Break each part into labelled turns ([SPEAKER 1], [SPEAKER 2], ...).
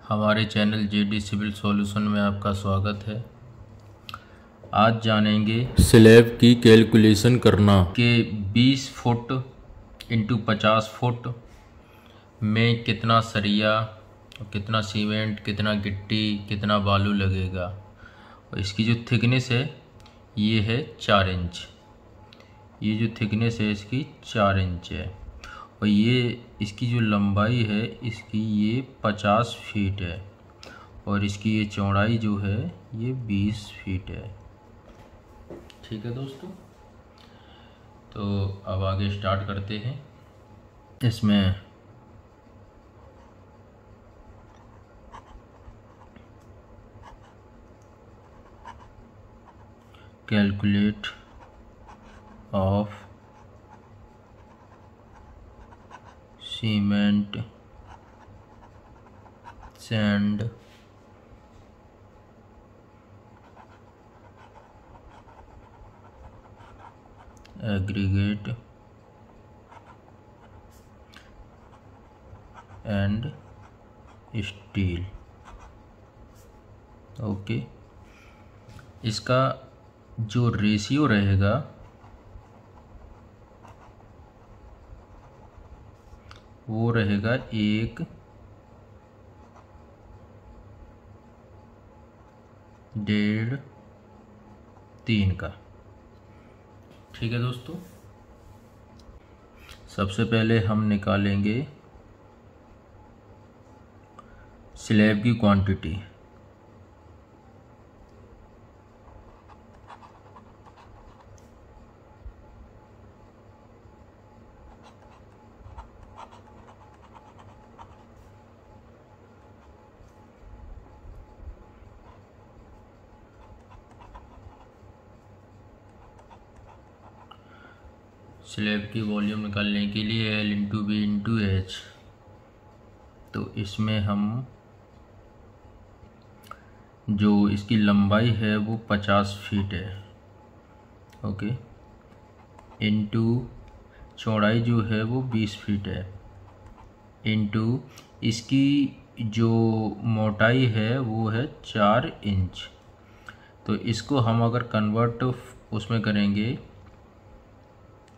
[SPEAKER 1] हमारे channel JD civil solution में आपका स्वागत है। आज जानेंगे स्लैब की कैलकुलेशन करना कि 20 फुट इंटू 50 फुट में कितना सरिया, कितना सीमेंट, कितना गिट्टी, कितना बालू लगेगा। और इसकी जो थिकनेस है ये है 4 इंच। ये जो थिकनेस है इसकी 4 इंच है। और ये इसकी जो लंबाई है इसकी ये 50 फीट है। और इसकी ये चौड़ाई जो है ये 20 फीट है। ठीक है दोस्तों, तो अब आगे स्टार्ट करते हैं। इसमें calculate of cement, sand, aggregate and steel. Okay, इसका जो रेशियो रहेगा वो रहेगा 1:3 का। ठीक है दोस्तों, सबसे पहले हम निकालेंगे स्लैब की क्वांटिटी। स्लैब की वॉल्यूम निकालने के लिए L into B into H. तो इसमें हम जो इसकी लंबाई है वो 50 फीट है। ओके, इंटू चौड़ाई जो है वो 20 फीट है, इंटू इसकी जो मोटाई है वो है 4 इंच। तो इसको हम अगर कन्वर्ट उसमें करेंगे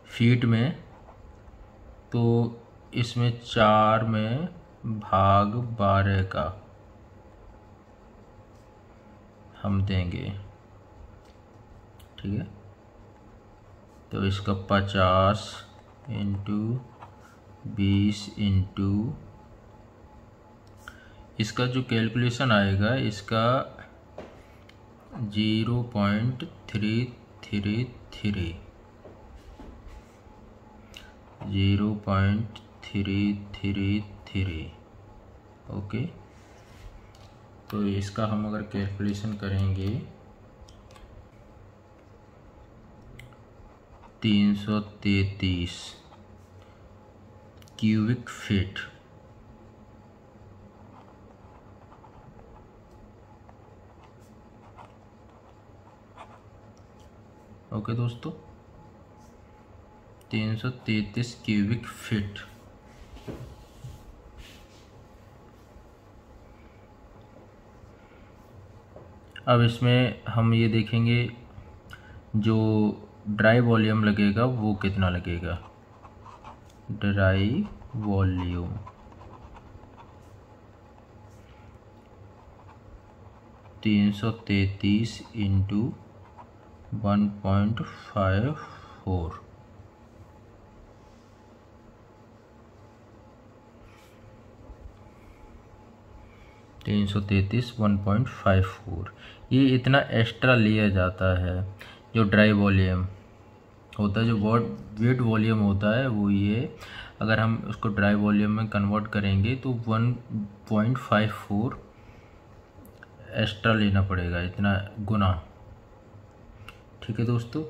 [SPEAKER 1] फीट में, तो इसमें 4 में भाग 12 का हम देंगे। ठीक है, तो इसका 50 इंटू 20 इंटू इसका जो कैलकुलेशन आएगा इसका 0.333। ओके, तो इसका हम अगर कैलकुलेशन करेंगे 333 क्यूबिक फीट। ओके दोस्तों, 333 क्यूबिक फीट। अब इसमें हम ये देखेंगे जो ड्राई वॉल्यूम लगेगा वो कितना लगेगा। Dry volume 333 into 1.54। तीन सौ 1.54। ये इतना एक्स्ट्रा लिया जाता है। जो ड्राई वॉल्यूम होता है, जो वेट वॉल्यूम होता है वो ये, अगर हम उसको ड्राई वॉल्यूम में कन्वर्ट करेंगे तो 1.54 एक्स्ट्रा लेना पड़ेगा, इतना गुना। ठीक है दोस्तों,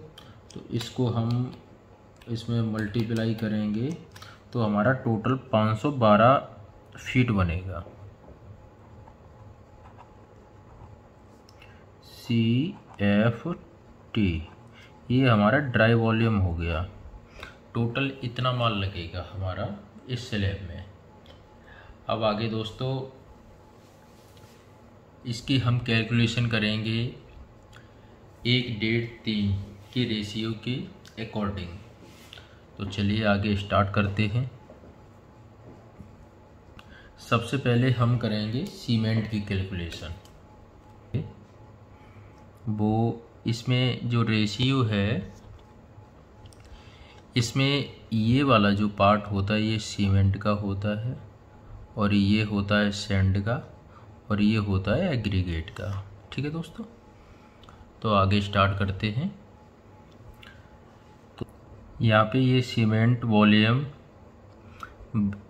[SPEAKER 1] तो इसको हम इसमें मल्टीप्लाई करेंगे तो हमारा टोटल 512 फीट बनेगा। CFT ये हमारा ड्राई वॉल्यूम हो गया। टोटल इतना माल लगेगा हमारा इस स्लैब में। अब आगे दोस्तों इसकी हम कैलकुलेशन करेंगे 1:3 के रेशियो के अकॉर्डिंग। तो चलिए आगे स्टार्ट करते हैं। सबसे पहले हम करेंगे सीमेंट की कैलकुलेशन। वो इसमें जो रेशियो है, इसमें ये वाला जो पार्ट होता है ये सीमेंट का होता है, और ये होता है सैंड का, और ये होता है एग्रीगेट का। ठीक है दोस्तों, तो आगे स्टार्ट करते हैं। तो यहाँ पे ये सीमेंट वॉल्यूम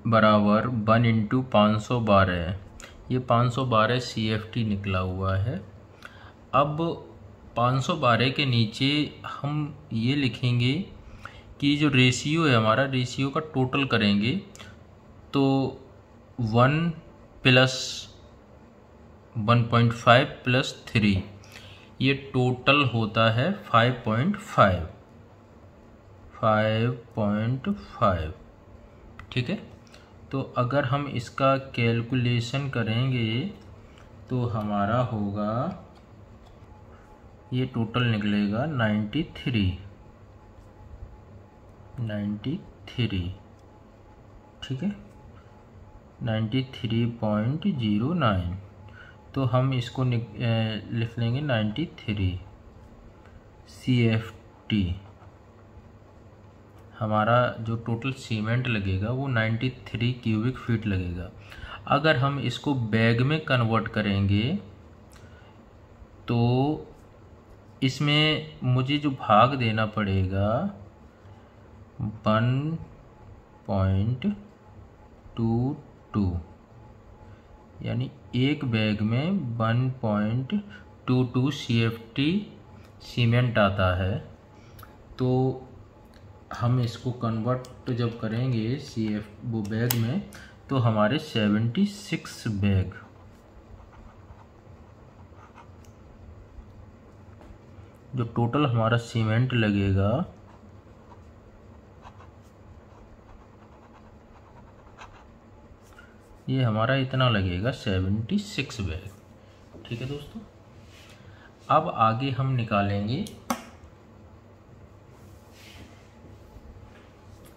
[SPEAKER 1] बराबर 1/512 है। ये 512 CFT निकला हुआ है। अब 512 के नीचे हम ये लिखेंगे कि जो रेशियो है हमारा, रेशियो का टोटल करेंगे तो 1 + 1.5 + 3, ये टोटल होता है 5.5। ठीक है, तो अगर हम इसका कैलकुलेशन करेंगे तो हमारा होगा, ये टोटल निकलेगा 93। ठीक है, 93.09। तो हम इसको लिख लेंगे 93 CFT। हमारा जो टोटल सीमेंट लगेगा वो 93 क्यूबिक फीट लगेगा। अगर हम इसको बैग में कन्वर्ट करेंगे तो इसमें मुझे जो भाग देना पड़ेगा 1.22, यानी एक बैग में 1.22 CFT सीमेंट आता है। तो हम इसको कन्वर्ट जब करेंगे वो बैग में, तो हमारे 76 बैग, जो टोटल हमारा सीमेंट लगेगा ये हमारा इतना लगेगा, 76 बैग। ठीक है दोस्तों, अब आगे हम निकालेंगे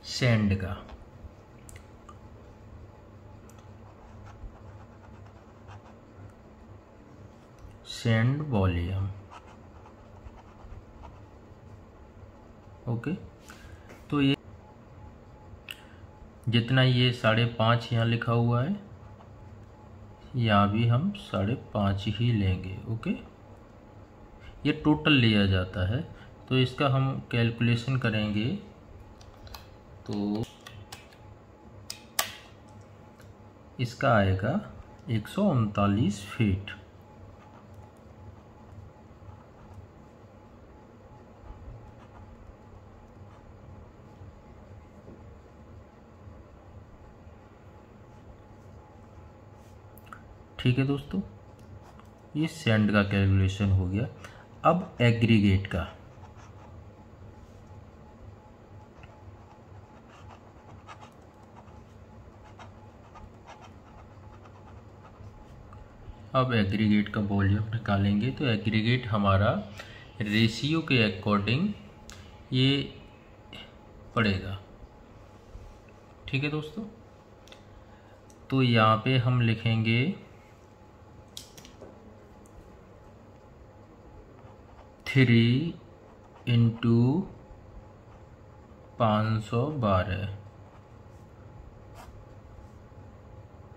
[SPEAKER 1] सैंड का। Sand volume. ओके, तो ये जितना ये 5.5 यहाँ लिखा हुआ है, यहाँ भी हम 5.5 ही लेंगे। ओके, ये टोटल लिया जाता है। तो इसका हम कैलकुलेशन करेंगे तो इसका आएगा 139 फीट। ठीक है दोस्तों, ये सैंड का कैलकुलेशन हो गया। अब एग्रीगेट का। अब एग्रीगेट का वॉल्यूम निकालेंगे तो एग्रीगेट हमारा रेशियो के अकॉर्डिंग ये पड़ेगा। ठीक है दोस्तों, तो यहाँ पे हम लिखेंगे 3 × 512,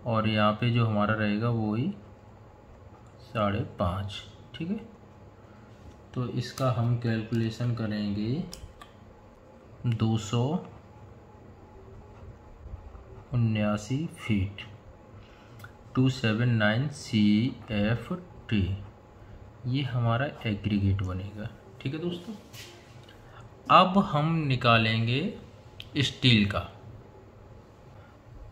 [SPEAKER 1] और यहाँ पे जो हमारा रहेगा वो ही 5.5। ठीक है, तो इसका हम कैलकुलेशन करेंगे 279 फीट, 279 CFT। ये हमारा एग्रीगेट बनेगा। ठीक है दोस्तों, अब हम निकालेंगे स्टील का।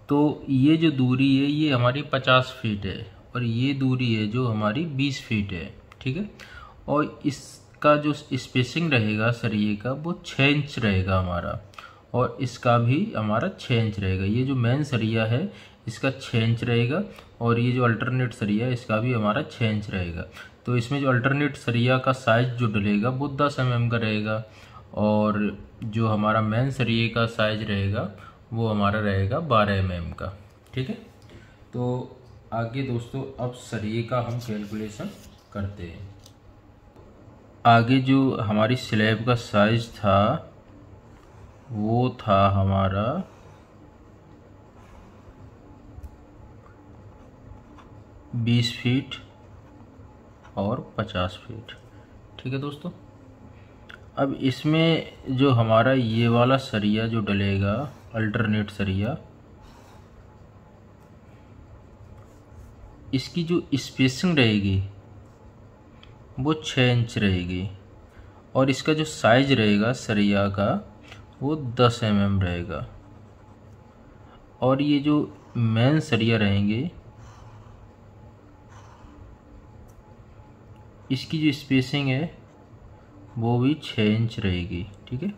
[SPEAKER 1] तो ये जो दूरी है ये हमारी 50 फीट है, और ये दूरी है जो हमारी 20 फीट है। ठीक है, और इसका जो स्पेसिंग रहेगा सरिये का वो 6 इंच रहेगा हमारा, और इसका भी हमारा 6 इंच रहेगा। ये जो मेन सरिया है इसका 6 इंच रहेगा, और ये जो अल्टरनेट सरिया है इसका भी हमारा 6 इंच रहेगा। तो इसमें जो अल्टरनेट सरिया का साइज़ जो डलेगा वो 10 mm का रहेगा, और जो हमारा मेन सरिये का साइज रहेगा वो हमारा रहेगा 12 mm का। ठीक है, तो आगे दोस्तों अब सरिये का हम कैलकुलेशन करते हैं। आगे जो हमारी स्लैब का साइज था वो था हमारा 20 फीट और 50 फीट। ठीक है दोस्तों, अब इसमें जो हमारा ये वाला सरिया जो डलेगा अल्टरनेट सरिया, इसकी जो स्पेसिंग रहेगी वो 6 इंच रहेगी, और इसका जो साइज रहेगा सरिया का वो 10 mm रहेगा, और ये जो मेन सरिया रहेंगे इसकी जो स्पेसिंग है वो भी 6 इंच रहेगी। ठीक है,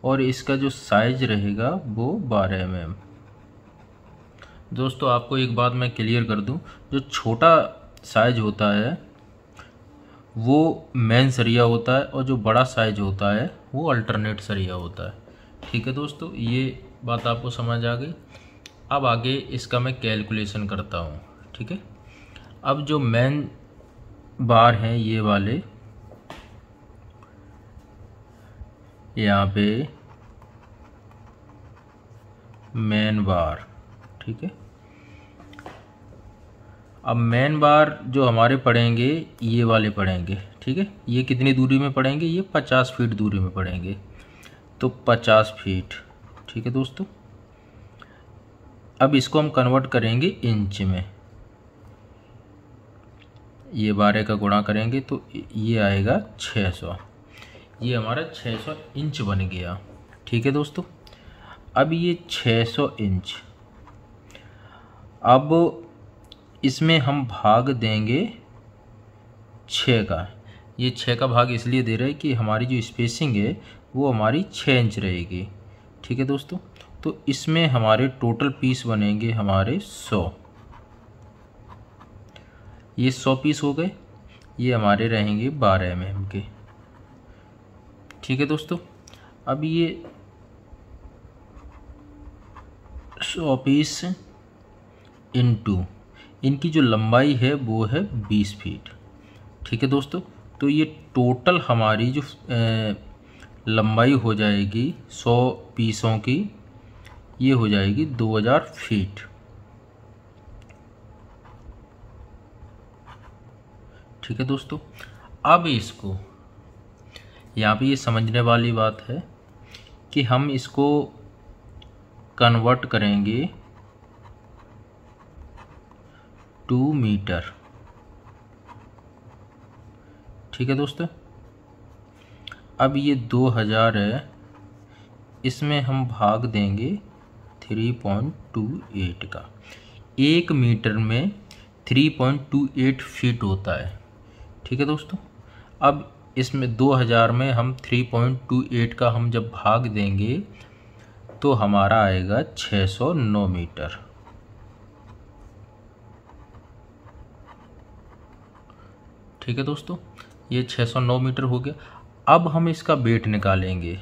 [SPEAKER 1] और इसका जो साइज रहेगा वो 12 mm। दोस्तों आपको एक बात मैं क्लियर कर दूं, जो छोटा साइज होता है वो मेन सरिया होता है, और जो बड़ा साइज होता है वो अल्टरनेट सरिया होता है। ठीक है दोस्तों, ये बात आपको समझ आ गई। अब आगे इसका मैं कैलकुलेशन करता हूँ। ठीक है, अब जो मेन बार हैं ये वाले, यहाँ पे मेन बार, ठीक है। अब मेन बार जो हमारे पड़ेंगे ये वाले पड़ेंगे। ठीक है, ये कितनी दूरी में पड़ेंगे, ये 50 फीट दूरी में पड़ेंगे, तो 50 फीट। ठीक है दोस्तों, अब इसको हम कन्वर्ट करेंगे इंच में, ये 12 का गुणा करेंगे तो ये आएगा 600, ये हमारा 600 इंच बन गया। ठीक है दोस्तों, अब ये 600 इंच, अब इसमें हम भाग देंगे 6 का। ये 6 का भाग इसलिए दे रहे हैं कि हमारी जो स्पेसिंग है वो हमारी 6 इंच रहेगी। ठीक है दोस्तों, तो इसमें हमारे टोटल पीस बनेंगे हमारे 100। ये 100 पीस हो गए, ये हमारे रहेंगे 12 mm के। ठीक है दोस्तों, अब ये 100 पीस इनटू इनकी जो लंबाई है वो है 20 फीट। ठीक है दोस्तों, तो ये टोटल हमारी जो लंबाई हो जाएगी 100 पीसों की, ये हो जाएगी 2000 फीट। ठीक है दोस्तों, अब इसको यहाँ पे ये समझने वाली बात है कि हम इसको कन्वर्ट करेंगे 2 मीटर। ठीक है दोस्तों, अब ये 2000 है, इसमें हम भाग देंगे 3.28 का। 1 मीटर में 3.28 फीट होता है। ठीक है दोस्तों, अब इसमें 2000 में हम 3.28 का हम जब भाग देंगे तो हमारा आएगा 609 मीटर। ठीक है दोस्तों, ये 609 मीटर हो गया। अब हम इसका वेट निकालेंगे,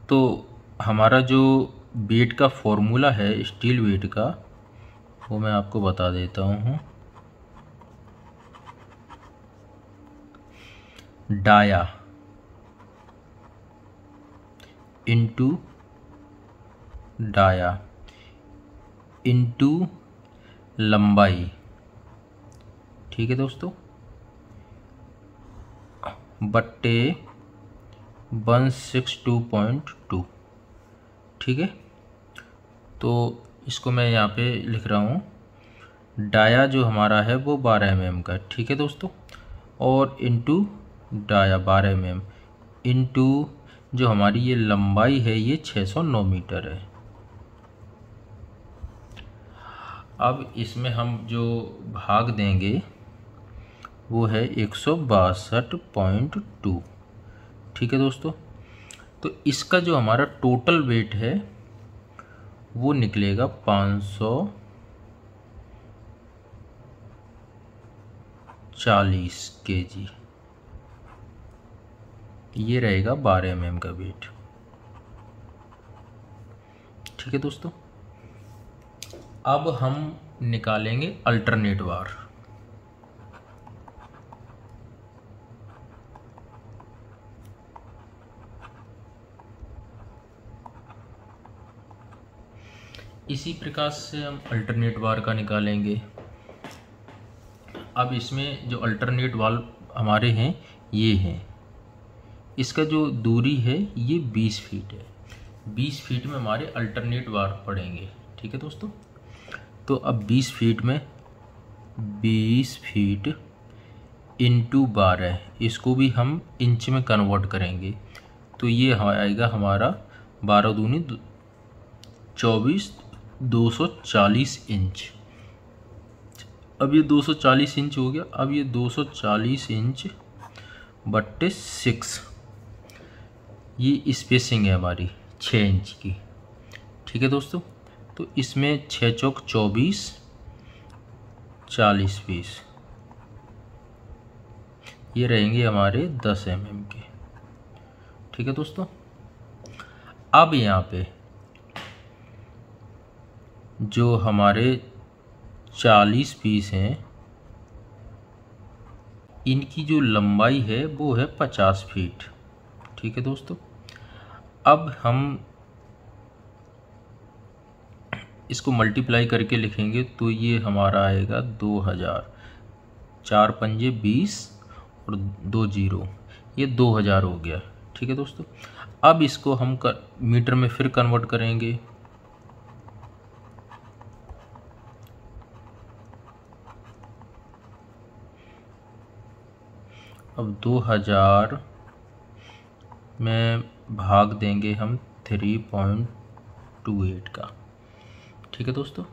[SPEAKER 1] तो हमारा जो वेट का फॉर्मूला है स्टील वेट का वो मैं आपको बता देता हूँ। डाया इंटू डाया इंटू लंबाई। ठीक है दोस्तों, बट्टे 162.2। ठीक है, तो इसको मैं यहाँ पे लिख रहा हूँ। डाया जो हमारा है वो 12 mm का। ठीक है दोस्तों, और इंटू डाया 12 mm इंटू जो हमारी ये लंबाई है ये 609 मीटर है। अब इसमें हम जो भाग देंगे वो है 162.2। ठीक है दोस्तों, तो इसका जो हमारा टोटल वेट है वो निकलेगा 540 kg। ये रहेगा 12 mm का वेट। ठीक है दोस्तों, अब हम निकालेंगे अल्टरनेट बार। इसी प्रकार से हम अल्टरनेट बार का निकालेंगे। अब इसमें जो अल्टरनेट वाल्व हमारे हैं ये हैं, इसका जो दूरी है ये 20 फीट है। 20 फीट में हमारे अल्टरनेट बार पड़ेंगे। ठीक है दोस्तों, तो अब 20 फीट में 20 फीट इंटू 12, इसको भी हम इंच में कन्वर्ट करेंगे तो ये आएगा हमारा 12 दूनी 24, 240 इंच। अब ये 240 इंच हो गया। अब ये 240 इंच बट्टे 6, ये स्पेसिंग है हमारी 6 इंच की। ठीक है दोस्तों, तो इसमें 6 चौक 24, 40 पीस ये रहेंगे हमारे 10 mm के। ठीक है दोस्तों, अब यहाँ पे जो हमारे 40 पीस हैं इनकी जो लंबाई है वो है 50 फीट। ठीक है दोस्तों, अब हम इसको मल्टीप्लाई करके लिखेंगे तो ये हमारा आएगा 2000, 4 पंजे 20 और 2 0, ये 2000 हो गया। ठीक है दोस्तों, अब इसको हम मीटर में फिर कन्वर्ट करेंगे। अब 2000 में भाग देंगे हम 3.28 का। ठीक है दोस्तों,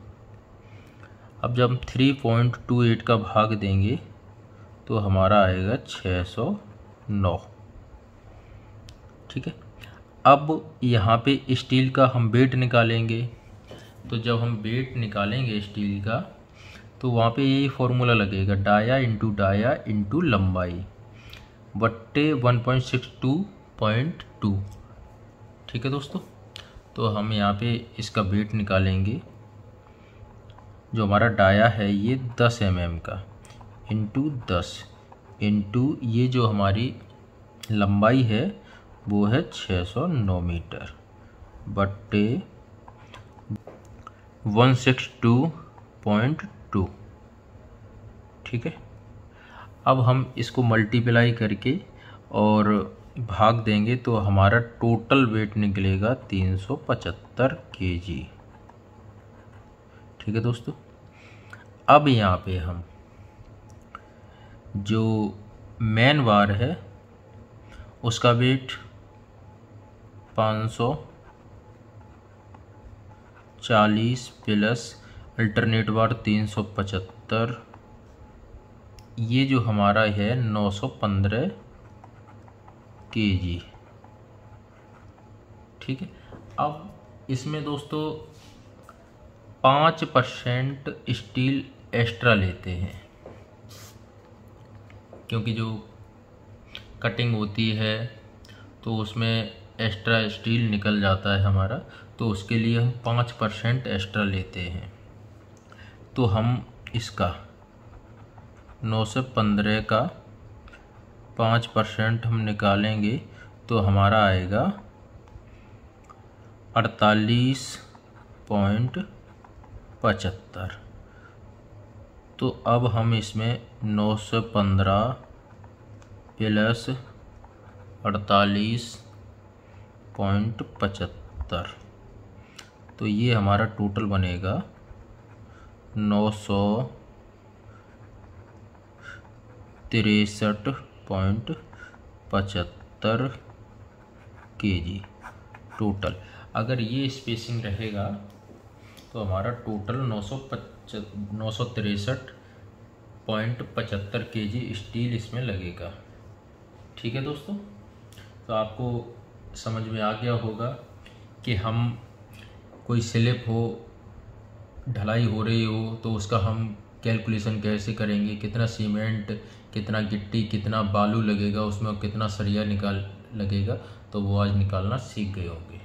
[SPEAKER 1] अब जब हम 3.28 का भाग देंगे तो हमारा आएगा 609। ठीक है, अब यहाँ पे स्टील का हम वेट निकालेंगे। तो जब हम वेट निकालेंगे स्टील का तो वहाँ पे यही फॉर्मूला लगेगा, डाया इंटू लंबाई बट्टे 1.62.2। ठीक है दोस्तों, तो हम यहाँ पे इसका वेट निकालेंगे। जो हमारा डाया है ये 10 mm का इंटू 10 इंटू ये जो हमारी लंबाई है वो है 609 मीटर बट्टे 162.2। ठीक है, अब हम इसको मल्टीप्लाई करके और भाग देंगे तो हमारा टोटल वेट निकलेगा 375 kg। ठीक है दोस्तों, अब यहाँ पे हम जो मेन बार है उसका वेट 540 प्लस अल्टरनेट बार 375, ये जो हमारा है 915 kg। ठीक है, अब इसमें दोस्तों 5% स्टील एक्स्ट्रा लेते हैं, क्योंकि जो कटिंग होती है तो उसमें एक्स्ट्रा स्टील निकल जाता है हमारा, तो उसके लिए हम 5% एक्स्ट्रा लेते हैं। तो हम इसका 915 का 5% हम निकालेंगे तो हमारा आएगा 48.75। तो अब हम इसमें 915 प्लस 48.75, तो ये हमारा टोटल बनेगा 963.75 kg टोटल। अगर ये स्पेसिंग रहेगा तो हमारा टोटल 963.75 kg स्टील इसमें लगेगा। ठीक है दोस्तों, तो आपको समझ में आ गया होगा कि हम कोई स्लिप हो, ढलाई हो रही हो, तो उसका हम कैलकुलेशन कैसे करेंगे, कितना सीमेंट, कितना गिट्टी, कितना बालू लगेगा उसमें, कितना सरिया लगेगा, तो वो आज निकालना सीख गए होंगे।